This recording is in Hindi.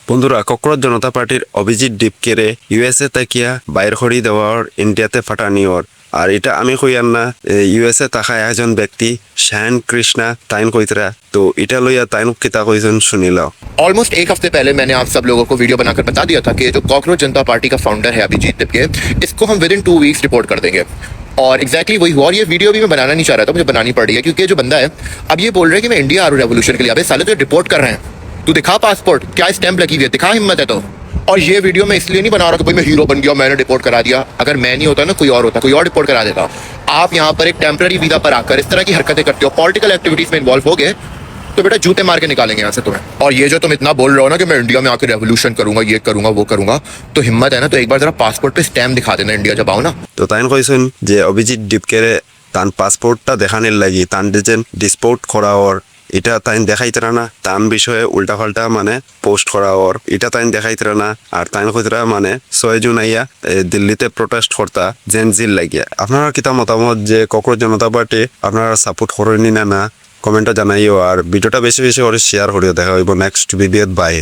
বন্ধুরা, ককরোচ জনতা পার্টির অভিজিৎ ডিপকেরে ইউএসএ তাকিয়া বাইর করি দেওয়ার ইন্ডিয়াতে ফাটানিওর। আর এটা আমি কইয়ার না, ইউএসএ থাকা একজন ব্যক্তি শ্যান কৃষ্ণা তাইন কইতরা। তো এটা লইয়া তাইন কিতা কইছেন শুনিলাও। ऑलमोस्ट एक हफ्ते पहले मैंने आप सब लोगों को वीडियो बनाकर बता दिया था कि जो कॉकरोच जनता पार्टी का फाउंडर है अभिजीत दिपके, इसको हम विद इन 2 वीक्स रिपोर्ट कर देंगे। और एग्जैक्टली वही हुआ। और ये वीडियो भी मैं बनाना नहीं चाह रहा था, मुझे बनानी पड़ रही है क्योंकि जो बंदा है अब ये बोल रहे हैं कि मैं इंडिया आ रहा हूँ रेवोल्यूशन के लिए। अबे साले तो रिपोर्ट कर रहे हैं, तू दिखा पासपोर्ट, क्या स्टैंप लगी हुई है, दिखा हिम्मत है तो। और ये वीडियो मैं इसलिए नहीं बना रहा कि भाई मैं हीरो बन गया, मैंने रिपोर्ट करा दिया। अगर मैं नहीं होता ना, कोई और होता, कोई और रिपोर्ट करा देता। आप यहाँ पर एक टेम्पररी वीजा पर आकर इस तरह की हरकतें करते हो, पॉलिटिकल एक्टिविटीज में इन्वॉल्व हो गए, तो बेटा जूते मार के निकालेंगे यहाँ से तुम्हें। और ये जो तुम इतना बोल रहे हो ना कि मैं इंडिया में आकर रेवोल्यूशन करूंगा, ये करूंगा, वो करूंगा, तो हिम्मत है ना तो एक बार जरा पासपोर्ट पे स्टैम्प दिखा देना इंडिया जब आओ ना। তো তাইন কইছেন যে অভিজিৎ ডিপকেরে তান পাসপোর্টটা দেখানোর লাগি তান যেন ডিসপোর্ট করা ওর, এটা তাইন দেখাইতরা না। তান বিষয়ে উল্টাপাল্টা মানে পোস্ট করা ওর, এটা তাইন দেখাইতরা না। আর তাইন কইতরা মানে 6 জুন আইয়া দিল্লিতে প্রোটেস্ট করতা জেনজির লাগিয়া। আপনারা কিতা মতামত যে ককরোচ জনতা পার্টি আপনারা সাপোর্ট করেনি না না, কমেন্টটা জানাইও। আর ভিডিওটা বেশি বেশি করে শেয়ার করিও। দেখা হইব নেক্সট ভিডিওত। বাই।